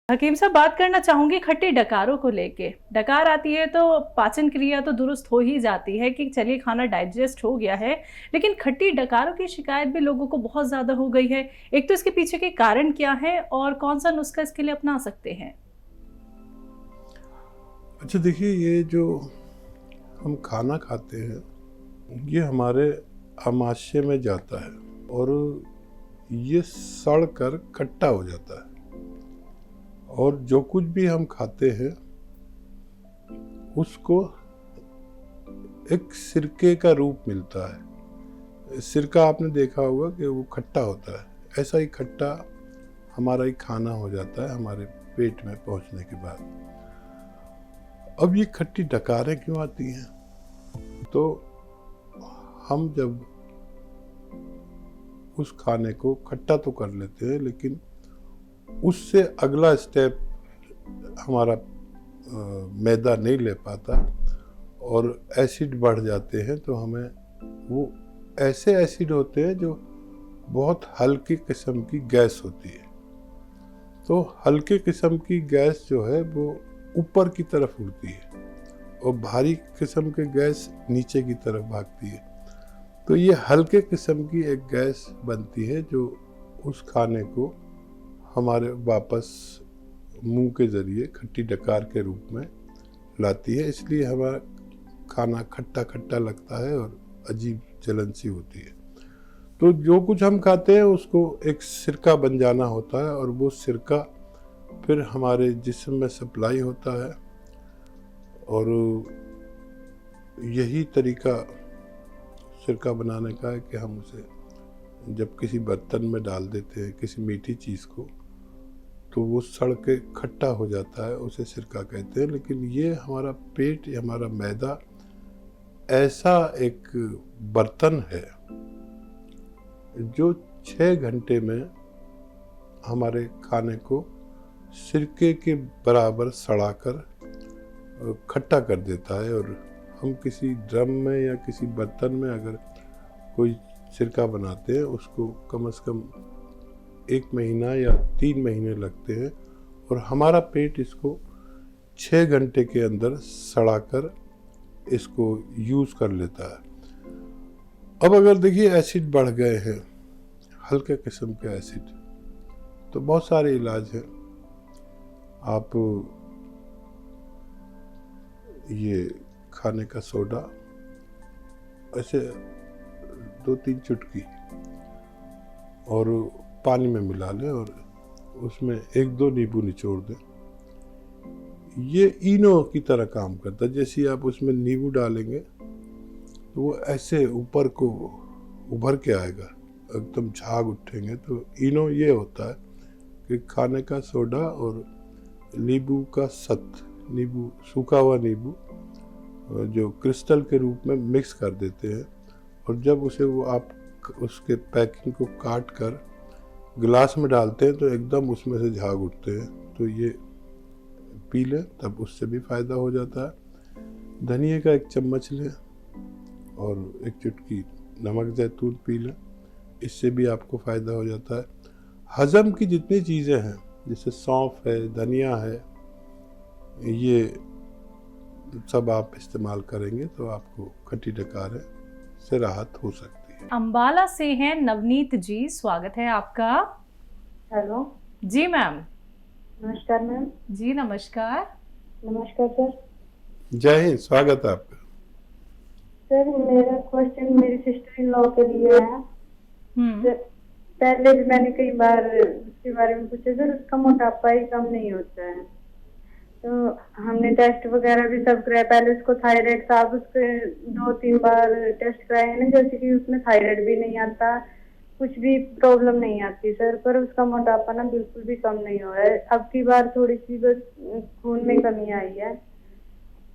हकीम साहब, बात करना चाहूंगी खट्टी डकारों को लेके। डकार आती है तो पाचन क्रिया तो दुरुस्त हो ही जाती है कि चलिए खाना डाइजेस्ट हो गया है, लेकिन खट्टी डकारों की शिकायत भी लोगों को बहुत ज्यादा हो गई है। एक तो इसके पीछे के कारण क्या है और कौन सा नुस्खा इसके लिए अपना सकते हैं? अच्छा देखिए, ये जो हम खाना खाते हैं ये हमारे आमाशय में जाता है और ये सड़ कर खट्टा हो जाता है। और जो कुछ भी हम खाते हैं उसको एक सिरके का रूप मिलता है। सिरका आपने देखा होगा कि वो खट्टा होता है, ऐसा ही खट्टा हमारा ही खाना हो जाता है हमारे पेट में पहुंचने के बाद। अब ये खट्टी डकारें क्यों आती हैं? तो हम जब उस खाने को खट्टा तो कर लेते हैं, लेकिन उससे अगला स्टेप हमारा मैदा नहीं ले पाता और एसिड बढ़ जाते हैं। तो हमें वो ऐसे एसिड होते हैं जो बहुत हल्की किस्म की गैस होती है। तो हल्के किस्म की गैस जो है वो ऊपर की तरफ उड़ती है और भारी किस्म की गैस नीचे की तरफ भागती है। तो ये हल्के किस्म की एक गैस बनती है जो उस खाने को हमारे वापस मुंह के ज़रिए खट्टी डकार के रूप में लाती है। इसलिए हमारा खाना खट्टा खट्टा लगता है और अजीब जलन सी होती है। तो जो कुछ हम खाते हैं उसको एक सिरका बन जाना होता है और वो सिरका फिर हमारे जिस्म में सप्लाई होता है। और यही तरीका सिरका बनाने का है कि हम उसे जब किसी बर्तन में डाल देते हैं किसी मीठी चीज़ को, तो वो सड़ के खट्टा हो जाता है, उसे सिरका कहते हैं। लेकिन ये हमारा पेट या हमारा मैदा ऐसा एक बर्तन है जो 6 घंटे में हमारे खाने को सिरके के बराबर सड़ाकर खट्टा कर देता है। और हम किसी ड्रम में या किसी बर्तन में अगर कोई सिरका बनाते हैं उसको कम से कम 1 महीना या 3 महीने लगते हैं और हमारा पेट इसको 6 घंटे के अंदर सड़ाकर इसको यूज़ कर लेता है। अब अगर देखिए एसिड बढ़ गए हैं, हल्के किस्म के एसिड, तो बहुत सारे इलाज हैं। आप ये खाने का सोडा ऐसे 2-3 चुटकी और पानी में मिला लें और उसमें 1-2 नींबू निचोड़ दें। ये इनो की तरह काम करता है। जैसे आप उसमें नींबू डालेंगे तो वो ऐसे ऊपर को उभर के आएगा, एकदम झाग उठेंगे। तो इनो ये होता है कि खाने का सोडा और नींबू का सत्त, नींबू सूखा हुआ नींबू जो क्रिस्टल के रूप में मिक्स कर देते हैं और जब उसे वो आप उसके पैकिंग को काट कर गिलास में डालते हैं तो एकदम उसमें से झाग उठते हैं। तो ये पी लें, तब उससे भी फ़ायदा हो जाता है। धनिया का 1 चम्मच लें और 1 चुटकी नमक ज़ैतून पी लें, इससे भी आपको फ़ायदा हो जाता है। हज़म की जितनी चीज़ें हैं जैसे सौंफ है, धनिया है, ये सब आप इस्तेमाल करेंगे तो आपको खट्टी डकार से राहत हो सकती है। अंबाला से हैं नवनीत जी, स्वागत है आपका। हेलो जी मैम। नमस्कार मैम। जी नमस्कार। नमस्कार सर। जय हिंद, स्वागत है आपका। सर मेरा क्वेश्चन मेरी सिस्टर इन लॉ के लिए है। सर, पहले भी मैंने कई बार उसके बारे में पूछा सर, उसका मोटापा ही कम नहीं होता है। तो हमने टेस्ट वगैरह भी सब कराया। पहले उसको थायराइड था, अब उसके 2-3 बार टेस्ट कराए हैं ना, जैसे कि उसमें थायराइड भी नहीं आता, कुछ भी प्रॉब्लम नहीं आती सर, पर उसका मोटापा ना बिल्कुल भी कम नहीं हो रहा है। अब की बार थोड़ी सी बस खून में कमी आई है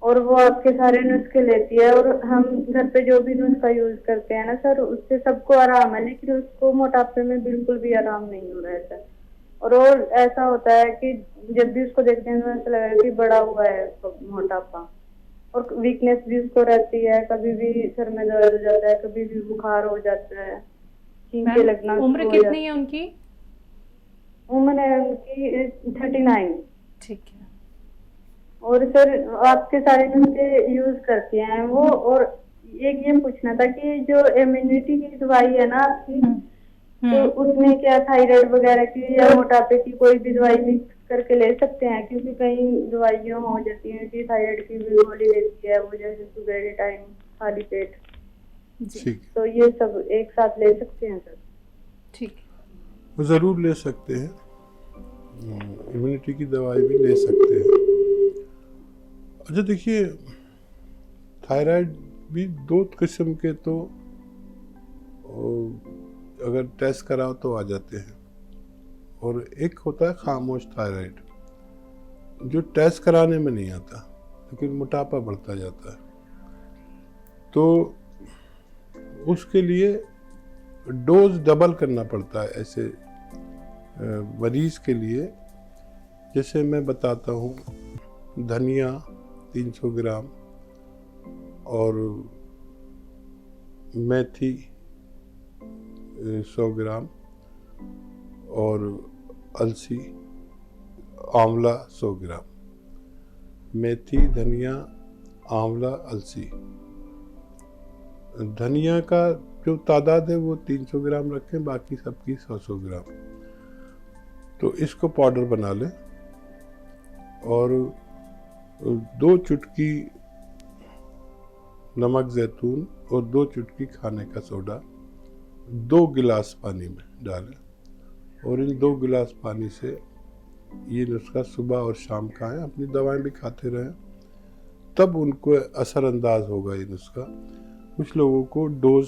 और वो आपके सारे नुस्खे लेती है और हम घर पे जो भी नुस्खा यूज करते हैं ना सर, उससे सबको आराम है, लेकिन उसको मोटापे में बिल्कुल भी आराम नहीं हो रहा है सर। और ऐसा होता है कि जब भी उसको देखते हैं तो ऐसा लग रहा है कि बड़ा हुआ है उसको मोटापा, और वीकनेस भी उसको रहती है। कभी भी सर में दर्द हो जाता है, कभी भी बुखार हो जाता है, छींके लगना। उम्र कितनी है उनकी? उम्र है उनकी 39। ठीक है। और सर आपके सारे नुस्खे यूज करते हैं वो। और एक ये पूछना था कि जो इम्यूनिटी की दवाई है ना आपकी, तो उसमें क्या थायराइड वगैरह की या मोटापे की कोई भी दवाई मिक्स करके ले सकते हैं? क्योंकि कई दवाइयाँ हो जाती हैं कि थायराइड की भी गोली लेती है वो, जैसे सुबह के टाइम खाली पेट। ठीक, तो ये सब एक साथ ले सकते हैं सर? ठीक, वो ज़रूर ले सकते हैं, इम्यूनिटी की दवाई भी ले सकते हैं। अच्छा देखिए, थायराइड भी 2 किस्म के तो अगर टेस्ट कराओ तो आ जाते हैं, और एक होता है खामोश थायराइड जो टेस्ट कराने में नहीं आता लेकिन मोटापा बढ़ता जाता है। तो उसके लिए डोज डबल करना पड़ता है ऐसे मरीज के लिए। जैसे मैं बताता हूँ, धनिया 300 ग्राम और मेथी 100 ग्राम और अलसी आंवला 100 ग्राम। मेथी, धनिया, आंवला, अलसी। धनिया का जो तादाद है वो 300 ग्राम रखें, बाकी सबकी 100-100 ग्राम। तो इसको पाउडर बना लें और 2 चुटकी नमक जैतून और 2 चुटकी खाने का सोडा 2 गिलास पानी में डालें, और इन 2 गिलास पानी से ये नुस्खा सुबह और शाम खाएं। अपनी दवाएं भी खाते रहें, तब उनको असरअंदाज होगा ये नुस्खा। कुछ लोगों को डोज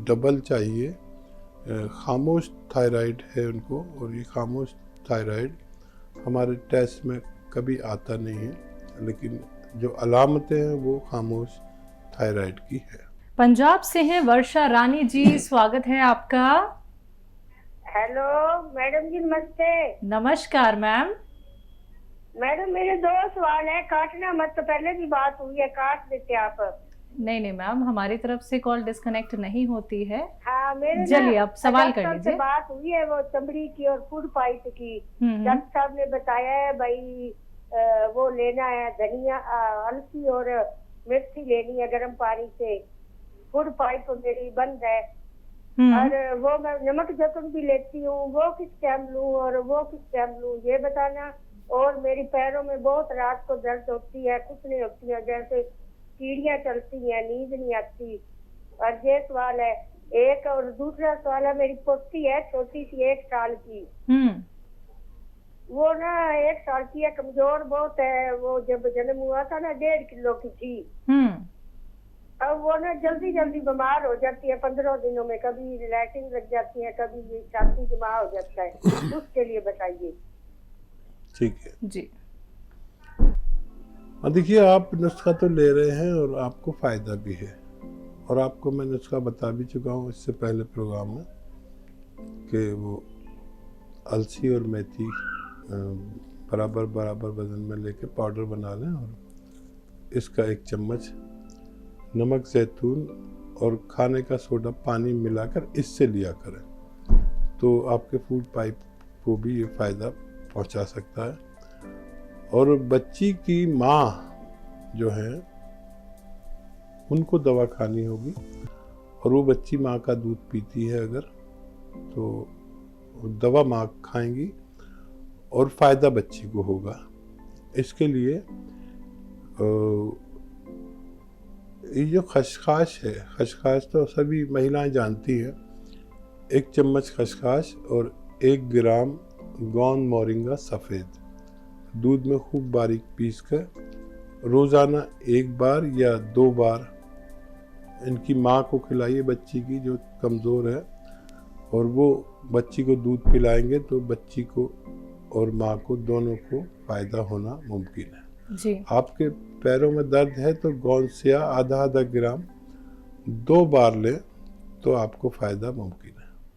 डबल चाहिए। खामोश थायराइड है उनको, और ये खामोश थायराइड हमारे टेस्ट में कभी आता नहीं है, लेकिन जो अलामतें हैं वो खामोश थायराइड की है। पंजाब से हैं वर्षा रानी जी, स्वागत है आपका। हेलो मैडम जी, नमस्ते। नमस्कार मैम। मैडम मेरे 2 सवाल है, काटना मत, तो पहले भी बात हुई है, काट देते आप। नहीं नहीं मैम, हमारी तरफ से कॉल डिस्कनेक्ट नहीं होती है। हाँ, मेरे चलिए आप सवाल कर लीजिए। बात हुई है वो चमड़ी की और फूड पाइप की। डॉक्टर साहब ने बताया है भाई वो लेना है धनिया, अलसी और मिर्ची लेनी है गर्म पानी से। फूड पाइप मेरी बंद है, और वो मैं नमक जैतून भी लेती हूँ, वो किस टाइम लूँ और वो किस टाइम लूँ ये बताना। और मेरी पैरों में बहुत रात को दर्द होती है, कुछ नहीं होती है, जैसे सीढ़ियाँ चलती हैं, नींद नहीं आती। और ये सवाल है एक। और दूसरा सवाल है, मेरी पोती है छोटी सी 1 साल की, वो ना 1 साल की है, कमजोर बहुत है। वो जब जन्म हुआ था ना 1.5 किलो की थी। अब वो ना जल्दी जल्दी बीमार हो जाती है 15 दिनों में, कभी लैट्रिन लग जाती है, कभी छाती जमा हो जाता है। उसके लिए बताइए। ठीक है जी। देखिए, आप नुस्खा तो ले रहे हैं और आपको फ़ायदा भी है, और आपको मैं नुस्खा बता भी चुका हूँ इससे पहले प्रोग्राम में कि वो अलसी और मेथी बराबर बराबर वजन में लेके पाउडर बना लें, और इसका 1 चम्मच नमक जैतून और खाने का सोडा पानी मिलाकर इससे लिया करें, तो आपके फूड पाइप को भी ये फ़ायदा पहुंचा सकता है। और बच्ची की माँ जो है उनको दवा खानी होगी, और वो बच्ची माँ का दूध पीती है अगर, तो दवा माँ खाएंगी और फ़ायदा बच्ची को होगा। इसके लिए ये जो खसखस है, खसखस तो सभी महिलाएं जानती हैं। 1 चम्मच खसखस और 1 ग्राम गोंद मोरिंगा सफ़ेद दूध में खूब बारीक पीस कर रोज़ाना 1 बार या 2 बार इनकी माँ को खिलाइए, बच्ची की जो कमज़ोर है, और वो बच्ची को दूध पिलाएंगे तो बच्ची को और माँ को दोनों को फ़ायदा होना मुमकिन है। जी। आपके पैरों में दर्द है तो गोंद से आधा ग्राम 2 बार लें तो आपको फ़ायदा मुमकिन है।